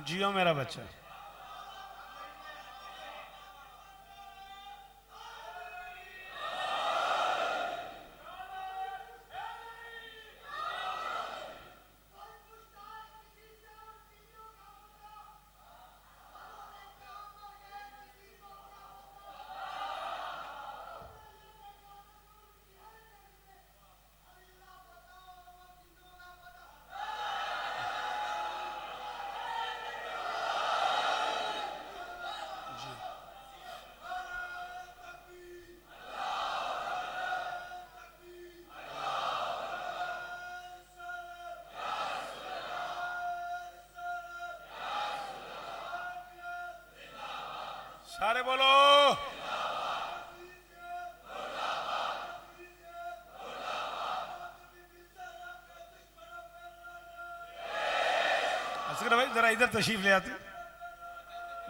जियो मेरा बच्चा। सारे बोलो। असगर भाई जरा इधर तशरीफ ले आते।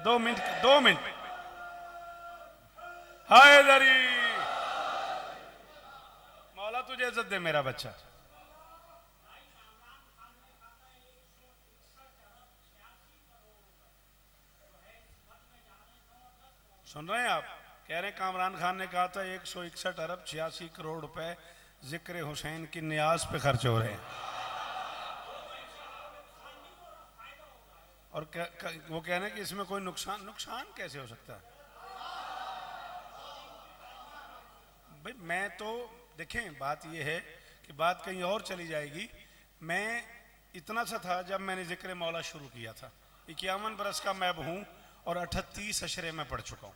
2 मिनट 2 मिनट। हाय दरी। मौला तुझे इज्जत दे मेरा बच्चा। सुन रहे हैं आप? कह रहे हैं कामरान खान ने कहा था 161 अरब 86 करोड़ रुपए जिक्र हुसैन की नियाज पे खर्च हो रहे हैं। और वो कह रहे हैं कि इसमें कोई नुकसान कैसे हो सकता है? भाई मैं तो देखें, बात ये है कि बात कहीं और चली जाएगी। मैं इतना सा था जब मैंने जिक्र मौला शुरू किया था। 51 बरस का मैं हूं और 38 अशरे में पढ़ चुका हूं।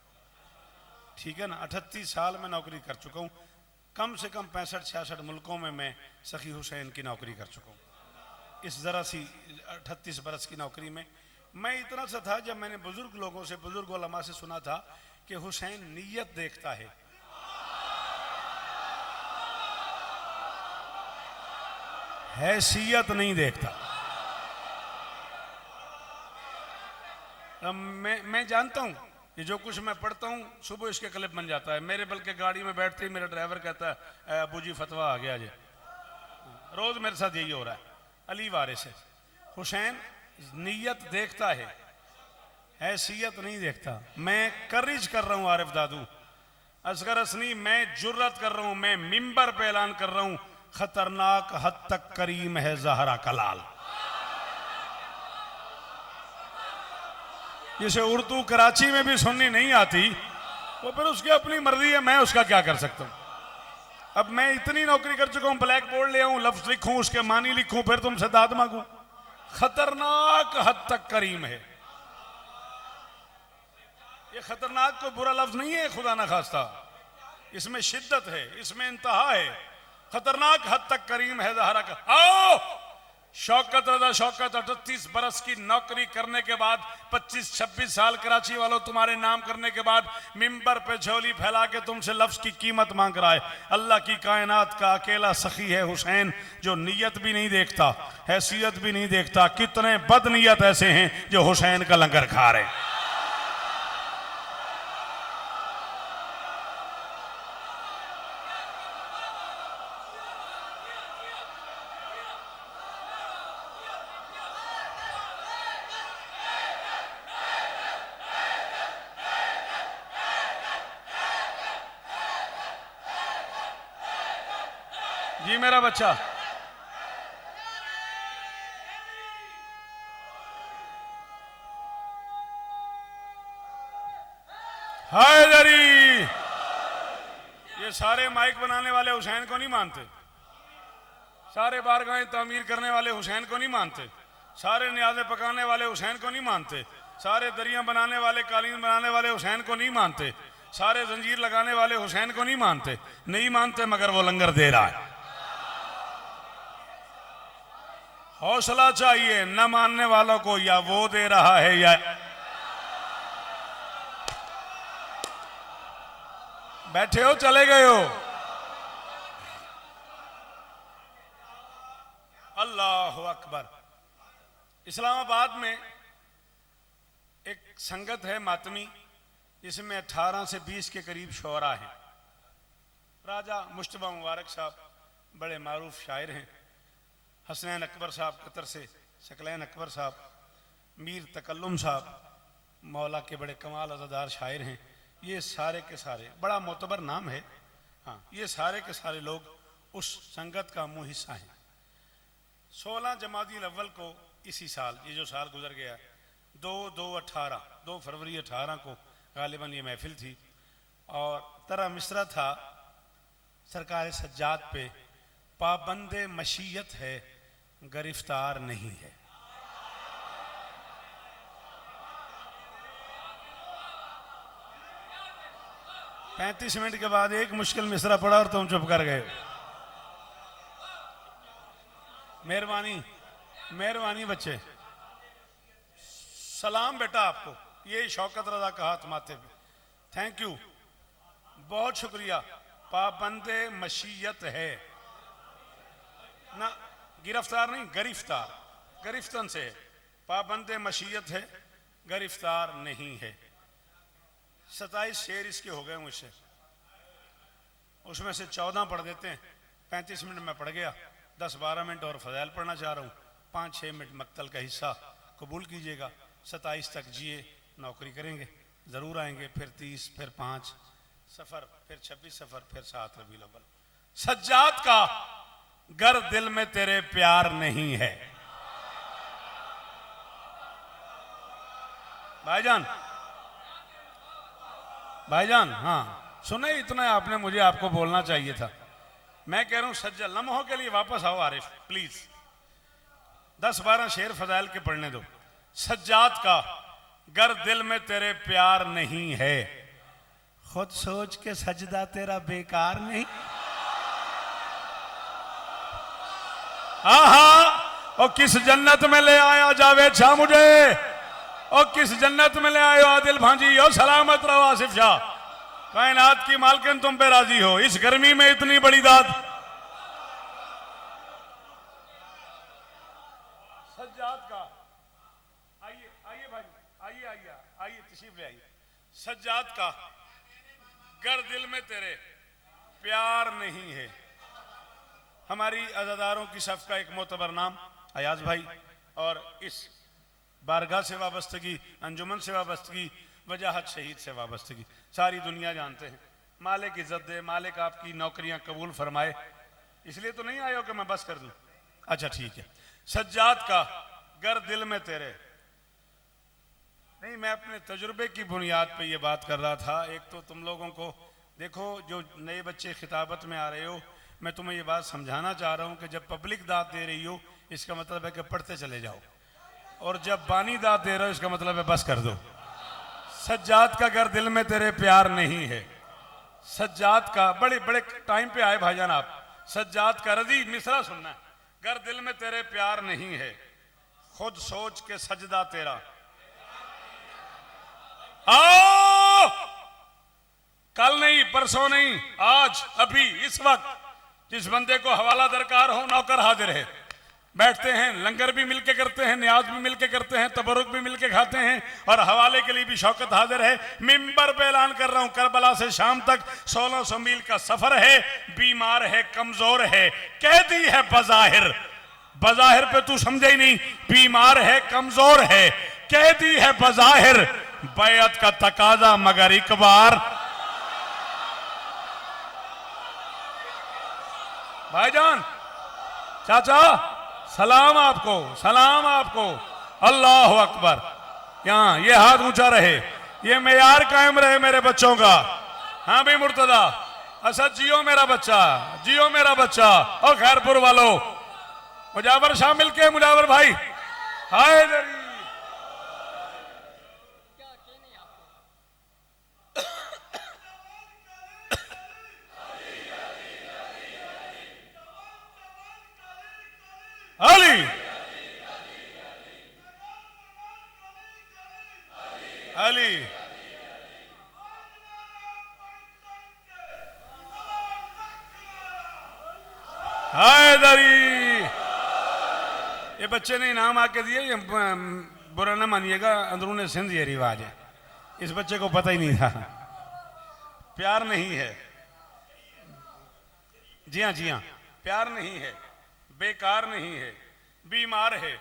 ठीक है ना? 38 साल में नौकरी कर चुका हूं। कम से कम 65-66 मुल्कों में मैं सखी हुसैन की नौकरी कर चुका हूं। इस जरा सी 38 बरस की नौकरी में मैं इतना सा था जब मैंने बुजुर्ग लोगों से, बुजुर्ग उलमा से सुना था कि हुसैन नीयत देखता है, हैसियत नहीं देखता। मैं जानता हूं कि जो कुछ मैं पढ़ता हूं सुबह इसके क्लिप बन जाता है मेरे, बल्कि गाड़ी में बैठते ही मेरा ड्राइवर कहता है अबू जी फतवा आ गया जी। रोज मेरे साथ यही हो रहा है। अली वारिस है। हुसैन नीयत देखता है, हैसियत नहीं देखता। मैं कर्रिज कर रहा हूं आरिफ दादू, असगर असनी, मैं जुर्रत कर रहा हूं, मैं मिंबर पे ऐलान कर रहा हूं, खतरनाक हद तक करीम है ज़हरा का लाल। जिसे उर्दू कराची में भी सुननी नहीं आती वो फिर उसकी अपनी मर्जी है, मैं उसका क्या कर सकता हूं। अब मैं इतनी नौकरी कर चुका हूं, ब्लैक बोर्ड ले आऊं, लफ्ज लिखूं, उसके मानी लिखूं, फिर तुमसे दाद मांगू। खतरनाक हद तक करीम है। ये खतरनाक कोई बुरा लफ्ज नहीं है, खुदा ना खास्ता। इसमें शिद्दत है, इसमें इंतहा है। खतरनाक हद तक करीम है ज़हरा का। आओ शौकत रजा शौकत 38 बरस की नौकरी करने के बाद, 25-26 साल कराची वालों तुम्हारे नाम करने के बाद मिंबर पे झोली फैला के तुमसे लफ्ज की कीमत मांग रहा है। अल्लाह की कायनात का अकेला सखी है हुसैन, जो नियत भी नहीं देखता, हैसियत भी नहीं देखता। कितने बदनीयत ऐसे हैं जो हुसैन का लंगर खा रहे हैं। जी मेरा बच्चा। हाय दरी। ये सारे माइक बनाने वाले हुसैन को नहीं मानते, सारे बारगाहें तामीर करने वाले हुसैन को नहीं मानते, सारे न्याज़े पकाने वाले हुसैन को नहीं मानते, सारे दरिया बनाने वाले, कालीन बनाने वाले हुसैन को नहीं मानते, सारे जंजीर लगाने वाले हुसैन को नहीं मानते। नहीं मानते मगर वो लंगर दे रहा है। हौसला चाहिए न मानने वालों को, या वो दे रहा है या बैठे हो चले गए हो। अल्लाह अकबर। इस्लामाबाद में एक संगत है मातमी, जिसमें 18 से 20 के करीब शोरा हैं। राजा मुश्तबा मुबारक साहब बड़े मारूफ शायर हैं। हसनैन अकबर साहब कतर से, शकलैन अकबर साहब मीर तकल्लुम साहब मौला के बड़े कमाल अज़ादार शायर हैं। ये सारे के सारे बड़ा मोतबर नाम है। हाँ, ये सारे के सारे लोग उस संगत का मुँह हिस्सा हैं। 16 जमादिल अव्वल को इसी साल, ये जो साल गुजर गया, 2 फरवरी 18 को गालिबन ये महफिल थी और तरह मिसरा था सरकार सज्जाद पे, पाबंदे मशीयत है गिरफ्तार नहीं है। पैंतीस मिनट के बाद एक मुश्किल मिसरा पड़ा और तुम चुप कर गए। मेहरबानी मेहरबानी बच्चे, सलाम बेटा आपको। ये शौकत रजा का हाथ माथे पे, थैंक यू, बहुत शुक्रिया। पाबंदे मशीयत है ना, गिरफ्तार नहीं, गिरफ्तार, गिरफ्तन से है। पाबंदे मशीयत है गिरफ्तार नहीं है। 27 शेर इसके हो गए मुझसे, उसमें से 14 पढ़ देते हैं। 35 मिनट में पढ़ गया, 10-12 मिनट और फज़ैल पढ़ना चाह रहा हूँ। 5-6 मिनट मक्तल का हिस्सा कबूल कीजिएगा। 27 तक जिए, नौकरी करेंगे, ज़रूर आएंगे। फिर 30, फिर 5 सफ़र, फिर 26 सफ़र, फिर 7 रबीउल अव्वल। सज्जाद का गर दिल में तेरे प्यार नहीं है। भाईजान, भाईजान, हाँ सुने, इतना आपने मुझे आपको बोलना चाहिए था। मैं कह रहा हूं सज्जा लम्हों के लिए वापस आओ आरिफ प्लीज। 10-12 शेर फजाइल के पढ़ने दो। सज्जाद का गर दिल में तेरे प्यार नहीं है, खुद सोच के सजदा तेरा बेकार नहीं। आहा, और किस जन्नत में ले आया जावेद शाह मुझे, और किस जन्नत में ले आयो आदिल भांजी। और सलामत रहो आसिफ शाह, कायनात की मालकिन तुम पे राजी हो। इस गर्मी में इतनी बड़ी दाद। सज्जाद का, आइए आइए भाई, आइए आइए आइए, तशरीफ ले आइए। सज्जाद का गर दिल में तेरे प्यार नहीं है। हमारी अज़ादारों की सफ का एक मोतबर नाम अयाज भाई, और इस बारगाह से वाबस्तगी, अंजुमन से वाबस्तगी, वजाहत शहीद से वाबस्तगी सारी दुनिया जानते हैं। मालिक इज्जत दे, मालिक आपकी नौकरियां कबूल फरमाए। इसलिए तो नहीं आए हो कि मैं बस कर दूं। अच्छा ठीक है। सज्जाद का गर दिल में तेरे नहीं, मैं अपने तजुर्बे की बुनियाद पे ये बात कर रहा था। एक तो तुम लोगों को देखो, जो नए बच्चे खिताबत में आ रहे हो, मैं तुम्हें ये बात समझाना चाह रहा हूँ कि जब पब्लिक दाद दे रही हो इसका मतलब है कि पढ़ते चले जाओ, और जब बानी दाद दे रहे हो इसका मतलब है बस कर दो। सज्जाद का गर दिल में तेरे प्यार नहीं है। सज्जाद का, बड़े बड़े टाइम पे आए भाईजान आप। सज्जाद का रजी मिसरा सुनना है। गर दिल में तेरे प्यार नहीं है, खुद सोच के सजदा तेरा। आओ, कल नहीं, परसों नहीं, आज, अभी, इस वक्त जिस बंदे को हवाला दरकार हो, नौकर हाजिर है। बैठते हैं, लंगर भी मिलके करते हैं, न्याज भी मिलके करते हैं, तबरुक भी मिलके खाते हैं, और हवाले के लिए भी शौकत हाजिर है। मिंबर पे ऐलान कर रहा हूं, करबला से शाम तक 1600 मील का सफर है। बीमार है, कमजोर है, कैदी है बजाहिर, बजाहिर पे तू समझे ही नहीं। बीमार है, कमजोर है, कैदी है बजाहिर, बैअत का तकाजा मगर एक बार। भाईजान, चाचा, सलाम आपको, सलाम आपको। अल्लाह अकबर। यहां ये हाथ ऊंचा रहे, ये मेयार कायम रहे मेरे बच्चों का। हाँ भाई मुर्तदा, असद जियो मेरा बच्चा, जियो मेरा बच्चा। और खैरपुर वालों, मुजावर शामिल के, मुजावर भाई, हाय दरी। अली अली, हैदरी। ये बच्चे ने इनाम आके दिए, ये बुरा ना मानिएगा, अंदरून सिंध ये रिवाज है। इस बच्चे को पता ही नहीं था। प्यार नहीं है, जी हाँ, जी हाँ, प्यार नहीं है, बेकार नहीं है, बीमार है,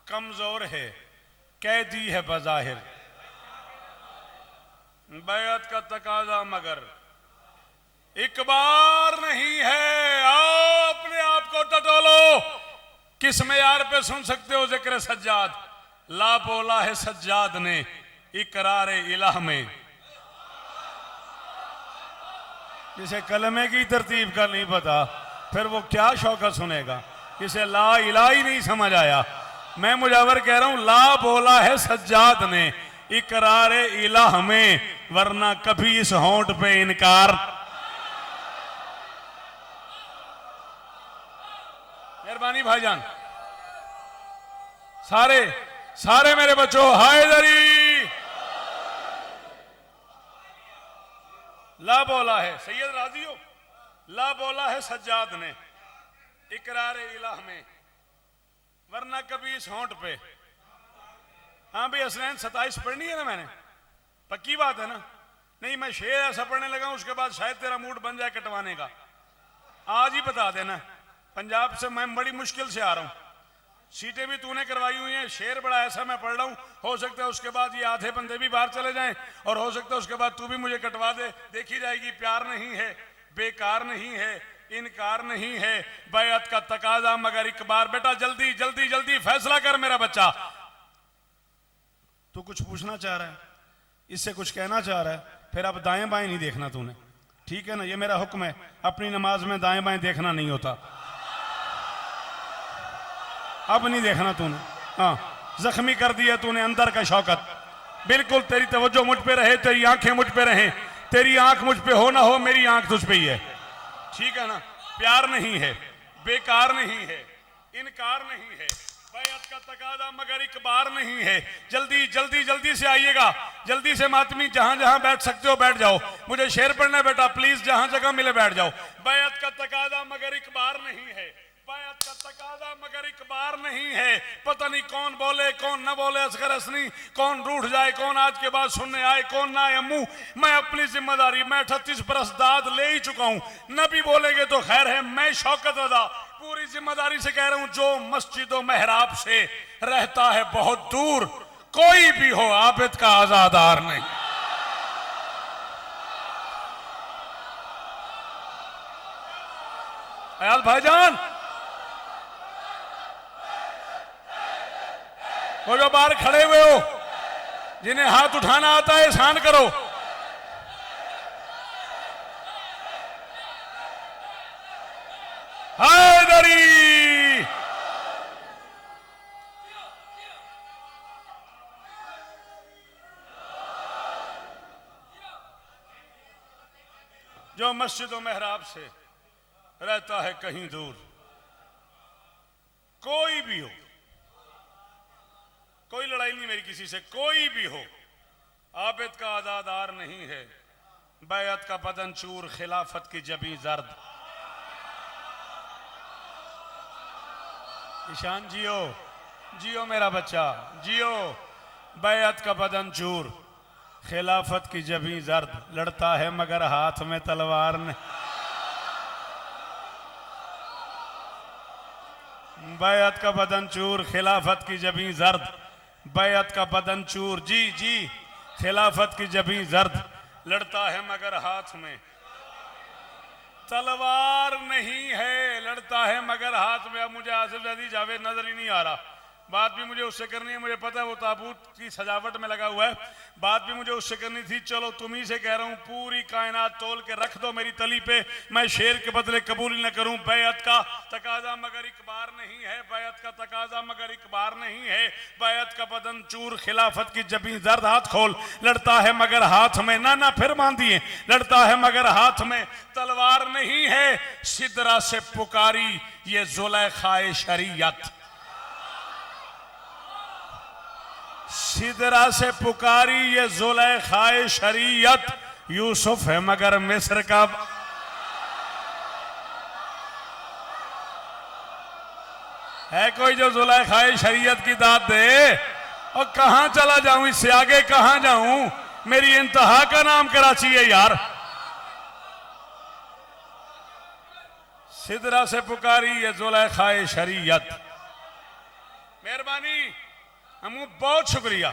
कमजोर है, कैदी है बज़ाहिर, बैत का तकाजा मगर एक बार नहीं है। आओ अपने आप को टटोलो। किस मेयार पे सुन सकते हो जिक्र सज्जाद? ला बोला है सज्जाद ने इकरार इलाह में। जिसे कलमे की तरतीब का नहीं पता फिर वो क्या शौकत सुनेगा? जिसे ला इलाह ही नहीं समझ आया। मैं मुजावर कह रहा हूं, ला बोला है सज्जाद ने इकरार इलाह में, वरना कभी इस होंठ पे इनकार। मेहरबानी भाईजान, सारे सारे मेरे बच्चों, हैदरी। ला बोला है सैयद राजी हो, ला बोला है सज्जाद ने इकरार इलाह में, वरना कभी इस होंठ पे। हाँ भाई, हसनैन 27 पढ़नी है ना मैंने, पक्की बात है ना? नहीं, मैं शेर ऐसा पढ़ने लगा हूं, उसके बाद शायद तेरा मूड बन जाए कटवाने का। आज ही बता देना। पंजाब से मैं बड़ी मुश्किल से आ रहा हूं, सीटें भी तूने करवाई हुई हैं, शेर बड़ा ऐसा मैं पढ़ रहा हूं। हो सकता है उसके बाद ये आधे बंदे भी बाहर चले जाएं, और हो सकता है उसके बाद तू भी मुझे कटवा दे। देखी जाएगी। प्यार नहीं है, बेकार नहीं है, इनकार नहीं है, बैत का तकाजा मगर एक बार। बेटा जल्दी जल्दी जल्दी फैसला कर मेरा बच्चा। तू कुछ पूछना चाह रहा है, इससे कुछ कहना चाह रहा है, फिर अब दाएं बाएं नहीं देखना तूने, ठीक है ना? ये मेरा हुक्म है, अपनी नमाज में दाएं बाएं देखना नहीं होता। अब नहीं देखना तूने। हाँ, जख्मी कर दिया तूने अंदर का शौकत। बिल्कुल तेरी तवज्जो मुझ पे रहे, तेरी आंखें मुझ पे रहे, तेरी आंख मुझ पे हो ना हो, मेरी आंख तुझ पे ही है, ठीक है ना? प्यार नहीं है, बेकार नहीं है, इनकार नहीं है, बैत का तकाजा मगर एक बार नहीं है। जल्दी जल्दी जल्दी से आइएगा, जल्दी से मातमी, जहां जहां बैठ सकते हो बैठ जाओ। मुझे शेर पढ़ना है बेटा, प्लीज जहां जगह मिले बैठ जाओ। बैत का तकाजा मगर एक बार नहीं है, बैत का तकाजा मगर एक बार नहीं है। पता नहीं कौन बोले कौन न बोले, असगर असनी, कौन रूठ जाए कौन आज के बाद सुनने आए कौन ना आए। अम्मू, मैं अपनी जिम्मेदारी, मैं 38 बरस दाद ले ही चुका हूं, न भी बोलेंगे तो खैर है। मैं शौकत अदा पूरी जिम्मेदारी से कह रहा हूं, जो मस्जिदों मेहराब से रहता है बहुत दूर, कोई भी हो आबिद का आजादार नहीं। अयाल भाईजान, वो जो बाहर खड़े हुए हो, जिन्हें हाथ उठाना आता है एहसान करो। हैदरी, जो मस्जिद और मेहराब से रहता है कहीं दूर, कोई भी हो, कोई लड़ाई नहीं मेरी किसी से, कोई भी हो, आबिद का आजादार नहीं है। बैत का बदन चूर, खिलाफत की जबी जर्द। ईशान जियो, जियो मेरा बच्चा, जियो। बैत का बदन चूर, खिलाफत की जबी जर्द, लड़ता है मगर हाथ में तलवार नहीं। बैत का बदन चूर, खिलाफत की जबी जर्द, बैत का बदन चूर, जी जी, खिलाफत की जबी जर्द, लड़ता है मगर हाथ में तलवार नहीं है, लड़ता है मगर हाथ में। अब मुझे आसिफ जदी जावेद नजर ही नहीं आ रहा, बात भी मुझे उससे करनी है, मुझे पता है वो ताबूत की सजावट में लगा हुआ है, बात भी मुझे उससे करनी थी। चलो तुम्ही से कह रहा हूं, पूरी कायनात तोल के रख दो मेरी तली पे, मैं शेर के बदले कबूल न करूं। बैत का तकाजा मगर एक बार नहीं है, बैत का तकाजा मगर एक बार नहीं है, बैत का बदन चूर, खिलाफत की जबी जर्द। हाथ खोल, लड़ता है मगर हाथ में, ना ना फिर मान दिए, लड़ता है मगर हाथ में तलवार नहीं है। सिदरा से पुकारी ये जुलेखाए शरीयत, सिदरा से पुकारी ये जुलेखाए शरीयत, यूसुफ है मगर मिस्र का। है कोई जो जुलेखाए शरीयत की दाद दे? और कहां चला जाऊं, इससे आगे कहां जाऊं? मेरी इंतहा का नाम कराची है यार। सिदरा से पुकारी ये जुलेखाए शरीयत। मेहरबानी, अमू बहुत शुक्रिया,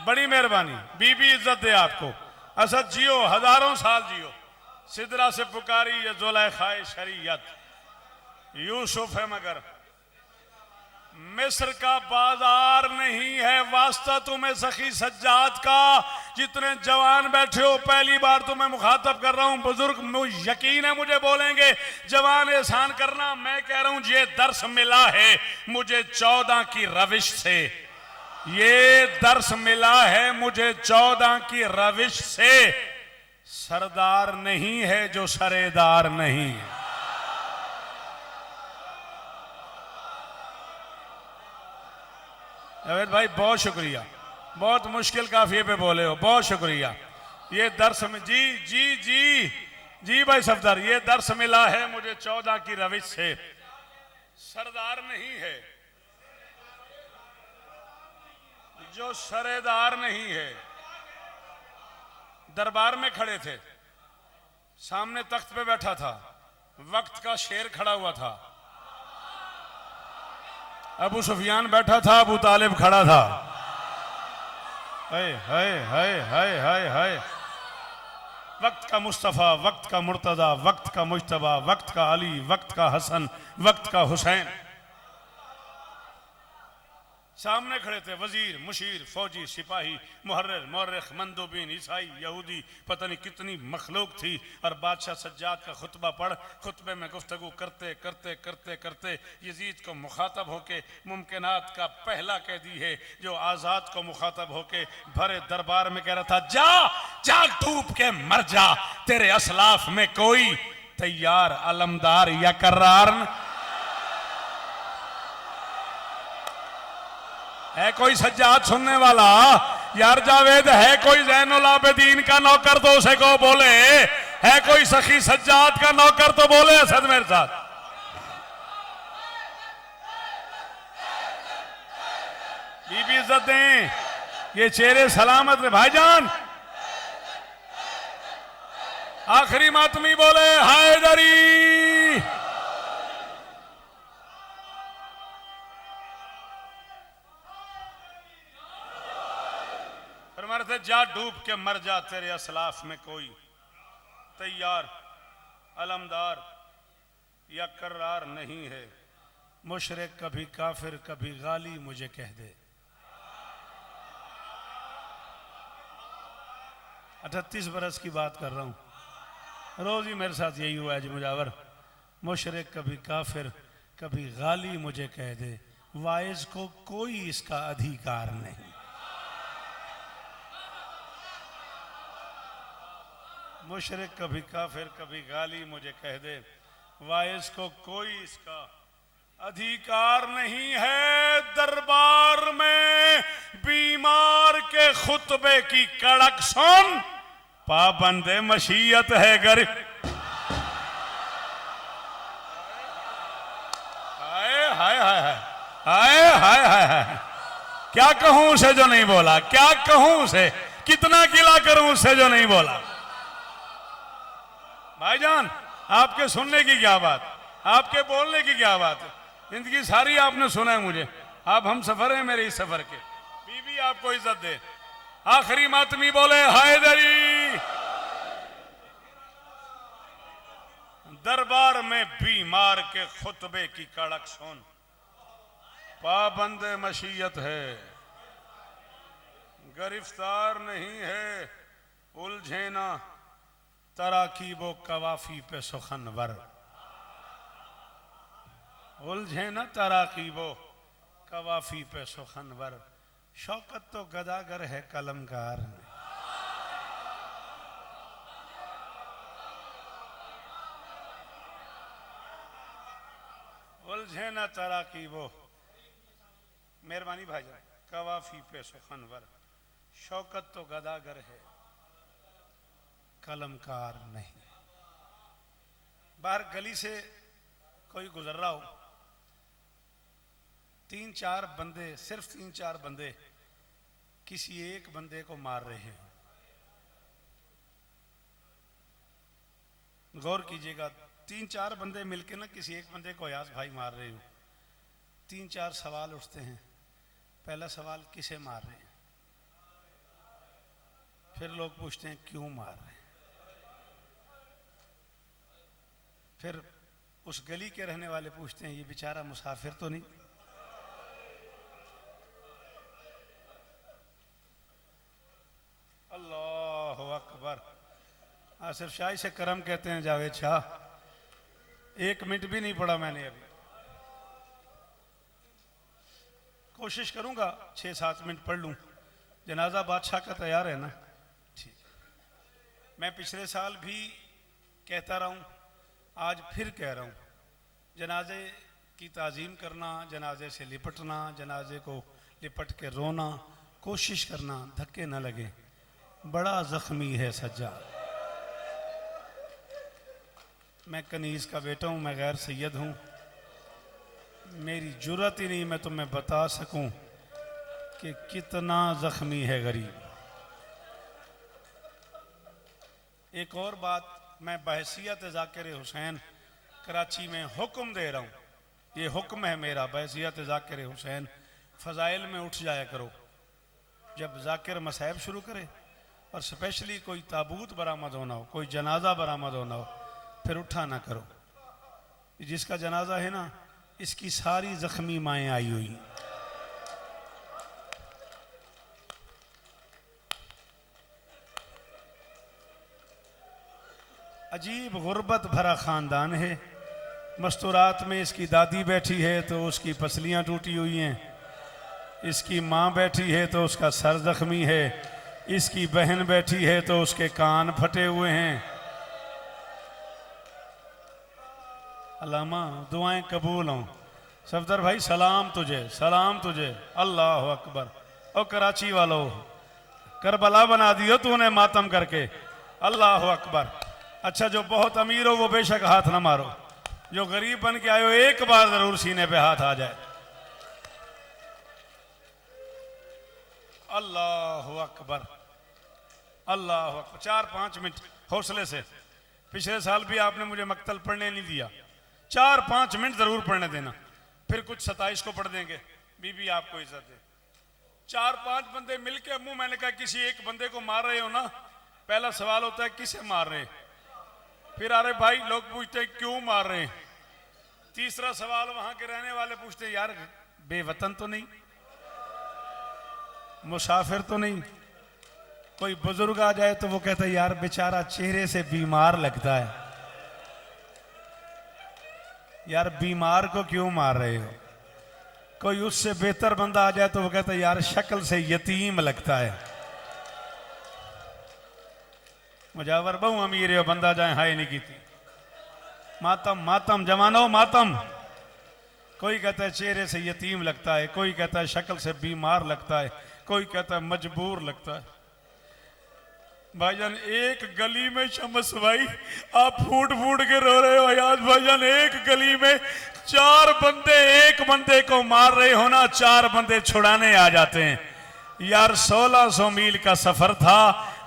बड़ी मेहरबानी, बीबी इज्जत दे आपको। असद जियो, हजारों साल जियो। सिदरा से पुकारी ये जुलैखाए शरीयत, यूसुफ है मगर मिस्र का बाजार नहीं है। वास्ता तुम्हें सखी सज्जाद का, जितने जवान बैठे हो, पहली बार तुम्हें मुखातब कर रहा हूं। बुजुर्ग यकीन है मुझे बोलेंगे जवान एहसान करना। मैं कह रहा हूं ये दर्स मिला है मुझे 14 की रविश से, ये दर्स मिला है मुझे 14 की रविश से। सरदार नहीं है जो सरेदार नहीं है। जावेद भाई बहुत शुक्रिया, बहुत मुश्किल काफिये पे बोले हो, बहुत शुक्रिया। ये दर्स में जी जी जी जी भाई सफदर, ये दर्स मिला है मुझे 14 की रविश से। सरदार नहीं है जो सरेदार नहीं है। दरबार में खड़े थे, सामने तख्त पे बैठा था, वक्त का शेर खड़ा हुआ था, अबू सुफियान बैठा था, अबू तालिब खड़ा था। हाय हाय हाय हाय हाय हाय। वक्त का मुस्तफ़ा, वक्त का मुर्तज़ा, वक्त का मुज्तबा, वक्त का अली, वक्त का हसन, वक्त का हुसैन। सामने खड़े थे वजीर, मुशीर, फौजी, सिपाही, मुहर्रिर, मौरख, मंदूबीन, ईसाई, यहूदी, पता नहीं कितनी मखलूक थी। और बादशाह सज्जाद का खुतबा पढ़, खुतबे में गुफ्तगू करते करते करते करते यजीद को मुखातब होके मुमकिनात का पहला कैदी है जो आज़ाद को मुखातब होके भरे दरबार में कह रहा था, जा जा डूब के मर जा, तेरे असलाफ में कोई तैयार, अलमदार या कर्रार है कोई सज्जाद सुनने वाला? यार जावेद, है कोई ज़ैनुल आबिदीन का नौकर तो उसे को बोले, है कोई सखी सज्जाद का नौकर तो बोले असद मेरे साथ। बीबी इज्जत दें, ये चेहरे सलामत रहे भाईजान। आखिरी मातमी बोले हैदरी। फरमाते जा डूब के मर जा, तेरे असलाफ में कोई तैयार, अलमदार या कर्रार नहीं है। मुशरिक कभी काफिर कभी गाली मुझे कह दे। 38 बरस की बात कर रहा हूं, रोज ही मेरे साथ यही हुआ है जी मुजावर। मुशरिक कभी काफिर कभी गाली मुझे कह दे, वाइज को कोई इसका अधिकार नहीं। मुशरिक कभी काफिर कभी गाली मुझे कह दे, वाइज को कोई इसका अधिकार नहीं है। दरबार में बीमार के खुतबे की कड़क सुन, पाबंदे मशीयत है गरीब। हाय हाय हाय हाय हाय हाय हाय। क्या कहूं उसे जो नहीं बोला, क्या कहूं उसे, कितना गिला करूं उसे जो नहीं बोला। भाईजान, आपके सुनने की क्या बात, आपके बोलने की क्या बात है। जिंदगी सारी आपने सुना है मुझे, आप हम सफर हैं मेरे इस सफर के। बीबी आपको इज्जत दे। आखिरी मातमी बोले हैदरी। दरबार में बीमार के खुतबे की कड़क सुन, पाबंद मशीयत है, गिरफ्तार नहीं है। उलझे ना तराकीबो कवाफी पे सुखनवर, उलझे न तराकीबो कवाफी पे सुखनवर। शौकत तो गदागर है कलमकार में। उलझे न तराकीबो, मेहरबानी भाईजान, कवाफी पे सुखनवर। शौकत तो गदागर है कलमकार नहीं। बाहर गली से कोई गुजर रहा हो, 3-4 बंदे, सिर्फ 3-4 बंदे किसी एक बंदे को मार रहे हैं। गौर कीजिएगा, 3-4 बंदे मिलके ना किसी एक बंदे को यास भाई मार रहे हो। 3-4 सवाल उठते हैं, पहला सवाल किसे मार रहे हैं, फिर लोग पूछते हैं क्यों मार रहे हैं, फिर उस गली के रहने वाले पूछते हैं ये बेचारा मुसाफिर तो नहीं। अल्लाह अकबर। आसिफ शाह से करम कहते हैं जावेद शाह, 1 मिनट भी नहीं पढ़ा मैंने अभी। कोशिश करूंगा 6-7 मिनट पढ़ लूं। जनाजा बादशाह का तैयार है ना? ठीक। मैं पिछले साल भी कहता रहा हूं, आज फिर कह रहा हूं, जनाजे की ताज़ीम करना, जनाजे से लिपटना, जनाजे को लिपट के रोना, कोशिश करना धक्के न लगे। बड़ा जख्मी है सज्जाद। मैं कनीज़ का बेटा हूं, मैं गैर सैयद हूं, मेरी जुर्रत ही नहीं मैं तुम्हें बता सकूं कि कितना जख्मी है गरीब। एक और बात, मैं बहैसियत ज़ाकिर हुसैन कराची में हुक्म दे रहा हूँ, ये हुक्म है मेरा बहैसियत ज़ाकिर हुसैन, फ़ज़ाइल में उठ जाया करो जब ज़ाकिर मसाइब शुरू करे, और स्पेशली कोई ताबूत बरामद होना हो, कोई जनाजा बरामद होना हो, फिर उठा ना करो। जिसका जनाजा है ना, इसकी सारी जख्मी माएँ आई हुई। अजीब गुर्बत भरा ख़ानदान है। मस्तूरात में इसकी दादी बैठी है तो उसकी पसलियाँ टूटी हुई हैं, इसकी माँ बैठी है तो उसका सर जख्मी है, इसकी बहन बैठी है तो उसके कान फटे हुए हैं। अल्लामा दुआएं कबूल हों। सफदर भाई सलाम तुझे, सलाम तुझे। अल्लाह अकबर। और कराची वालों, करबला बना दियो तूने मातम करके। अल्लाह अकबर। अच्छा, जो बहुत अमीर हो वो बेशक हाथ ना मारो, जो गरीब बन के आए हो एक बार जरूर सीने पे हाथ आ जाए। अल्लाह अकबर, अल्लाह अकबर। 4-5 मिनट हौसले से। पिछले साल भी आपने मुझे मक्तल पढ़ने नहीं दिया, 4-5 मिनट जरूर पढ़ने देना, फिर कुछ 27 को पढ़ देंगे। बीबी आपको इज्जत दे। 4-5 बंदे मिलके मुंह, मैंने कहा किसी एक बंदे को मार रहे हो ना, पहला सवाल होता है किसे मार रहे, फिर अरे भाई लोग पूछते हैं क्यों मार रहे हैं, तीसरा सवाल वहां के रहने वाले पूछते हैं यार बेवतन तो नहीं, मुसाफिर तो नहीं। कोई बुजुर्ग आ जाए तो वो कहता है यार बेचारा चेहरे से बीमार लगता है। यार बीमार को क्यों मार रहे हो? कोई उससे बेहतर बंदा आ जाए तो वो कहता है यार शक्ल से यतीम लगता है। मुजावर बहु अमीर है, बंदा जाए हाय नहीं की थी। मातम मातम जवानो मातम। कोई कहता है चेहरे से यतीम लगता है, कोई कहता है शक्ल से बीमार लगता है, कोई कहता है मजबूर लगता है। भाईजान एक गली में शमस भाई आप फूट फूट के रो रहे हो यार। भाईजान एक गली में 4 बंदे एक बंदे को मार रहे हो ना, 4 बंदे छुड़ाने आ जाते हैं। यार 1600 मील का सफर था,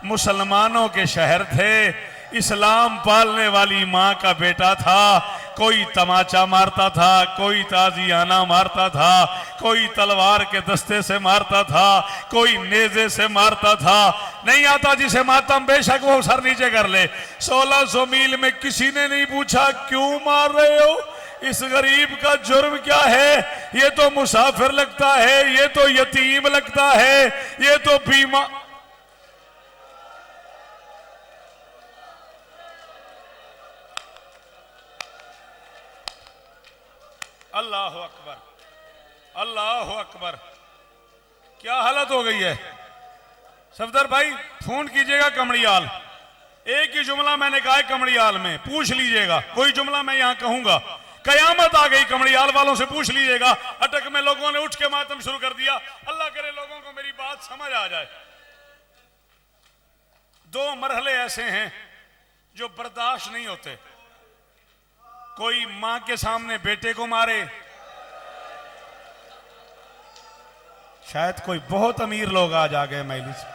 मुसलमानों के शहर थे, इस्लाम पालने वाली माँ का बेटा था। कोई तमाचा मारता था, कोई ताजियाना मारता था, कोई तलवार के दस्ते से मारता था, कोई नेजे से मारता था। नहीं आता जिसे मातम बेशक वो सर नीचे कर ले। 1600 मील में किसी ने नहीं पूछा क्यों मार रहे हो, इस गरीब का जुर्म क्या है, ये तो मुसाफिर लगता है, ये तो यतीम लगता है, ये तो बीमार। अल्लाह अकबर, अल्लाह अकबर। क्या हालत हो गई है। सफदर भाई फोन कीजिएगा कमड़ियाल, एक ही जुमला मैंने कहा है कमड़ियाल में, पूछ लीजिएगा। कोई जुमला मैं यहां कहूंगा, कयामत आ गई कमड़ियाल वालों से पूछ लीजिएगा। अटक में लोगों ने उठ के मातम शुरू कर दिया। अल्लाह करे लोगों को मेरी बात समझ आ जाए। 2 मरहले ऐसे हैं जो बर्दाश्त नहीं होते। कोई मां के सामने बेटे को मारे, शायद कोई बहुत अमीर लोग आज आ गए महिला से,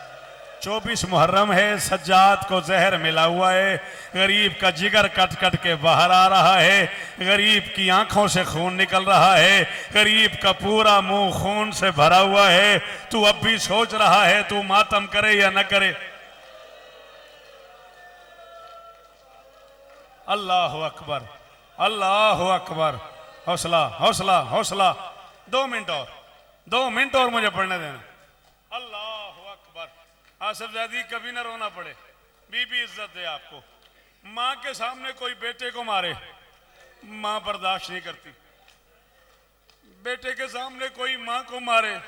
24 मुहर्रम है, सज्जाद को जहर मिला हुआ है, गरीब का जिगर कट कट के बाहर आ रहा है, गरीब की आंखों से खून निकल रहा है, गरीब का पूरा मुंह खून से भरा हुआ है। तू अब भी सोच रहा है तू मातम करे या न करे। अल्लाह अकबर, अल्लाह अकबर। हौसला हौसला हौसला। 2 मिनट और, 2 मिनट और मुझे पढ़ने देना। अल्लाह अकबर। आसिफ ज़ैदी, कभी ना रोना पड़े, बीबी इज्जत दे आपको। माँ के सामने कोई बेटे को मारे, माँ बर्दाश्त नहीं करती। बेटे के सामने कोई माँ को मारे,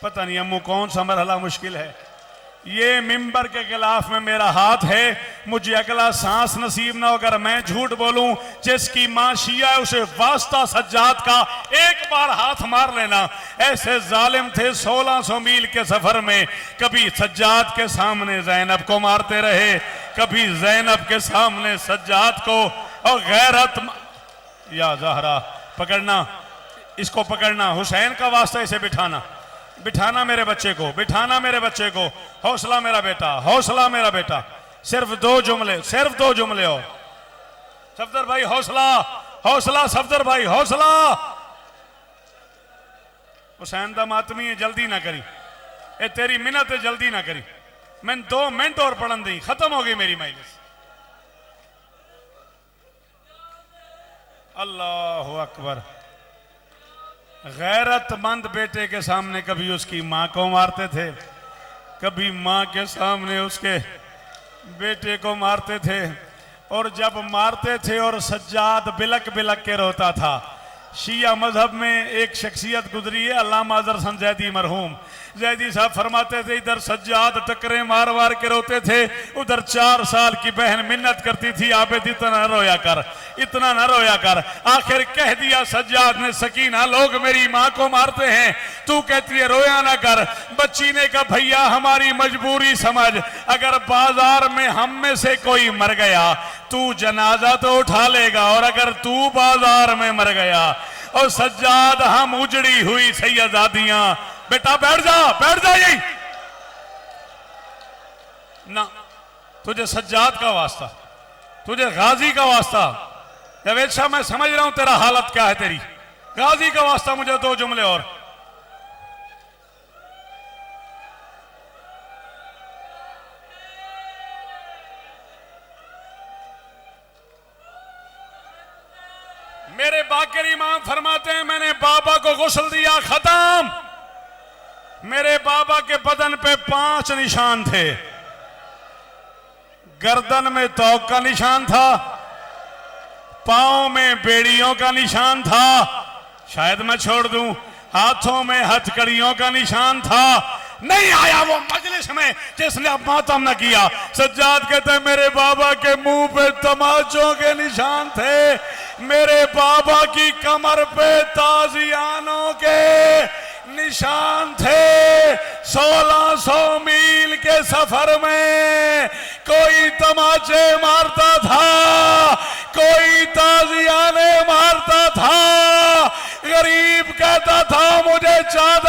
पता नहीं अम्मू कौन सा मरहला मुश्किल है। ये मिंबर के खिलाफ में मेरा हाथ है, मुझे अगला सांस नसीब ना हो अगर मैं झूठ बोलूं। जिसकी मां शिया है उसे वास्ता सज्जाद का एक बार हाथ मार लेना। ऐसे जालिम थे 1600 मील के सफर में, कभी सज्जाद के सामने जैनब को मारते रहे, कभी जैनब के सामने सज्जाद को। और गैरत या ज़हरा, पकड़ना इसको, पकड़ना, हुसैन का वास्ता इसे बिठाना, बिठाना मेरे बच्चे को, बिठाना मेरे बच्चे को। हौसला मेरा बेटा, हौसला मेरा बेटा। सिर्फ 2 जुमले, सिर्फ 2 जुमले और। सफदर भाई हौसला, हौसला सफदर भाई हौसला। हुसैन दा मातमी है, जल्दी ना करी, ए तेरी मिन्नत है, जल्दी ना करी। मैं 2 मिनट और पढ़न दी, खत्म हो गई मेरी मजलिस। अल्लाह अकबर। गैरतमंद बेटे के सामने कभी उसकी माँ को मारते थे, कभी माँ के सामने उसके बेटे को मारते थे। और जब मारते थे और सज्जाद बिलक बिलक के रोता था। शिया मजहब में एक शख्सियत गुजरी है, अल्लामा अज़हर हसन ज़ैदी मरहूम। ज़ैदी साहब फरमाते थे इधर सज्जाद टकरे मार मार के रोते थे, उधर 4 साल की बहन मिन्नत करती थी, आबिद इतना न रोया कर, इतना न रोया कर। आखिर कह दिया सज्जाद ने, सकीना लोग मेरी माँ को मारते हैं, तू कहती है रोया ना कर। बच्ची ने कहा भैया हमारी मजबूरी समझ, अगर बाजार में हम में से कोई मर गया तू जनाजा तो उठा लेगा, और अगर तू बाजार में मर गया और सज्जाद हम उजड़ी हुई सैयदादियां, बेटा बैठ जा, बैठ जा। यही ना, तुझे सज्जाद का वास्ता, तुझे गाजी का वास्ता। जवेद शाह मैं समझ रहा हूं तेरा हालत क्या है, तेरी गाजी का वास्ता मुझे 2 जुमले और। मेरे बाकर इमाम फरमाते हैं मैंने बाबा को गुस्ल दिया, खत्म। मेरे बाबा के बदन पे 5 निशान थे। गर्दन में तौक का निशान था, पांव में बेड़ियों का निशान था, शायद मैं छोड़ दूं, हाथों में हथकड़ियों का निशान था। नहीं आया वो मजलिस में जिसने अब मातम न किया। सज्जाद कहते हैं मेरे बाबा के मुंह पे तमाचों के निशान थे, मेरे बाबा की कमर पे ताजियानों के निशान थे। 1600 मील के सफर में कोई तमाचे मारता था, कोई ताजियाने मारता था। गरीब कहता था मुझे चादर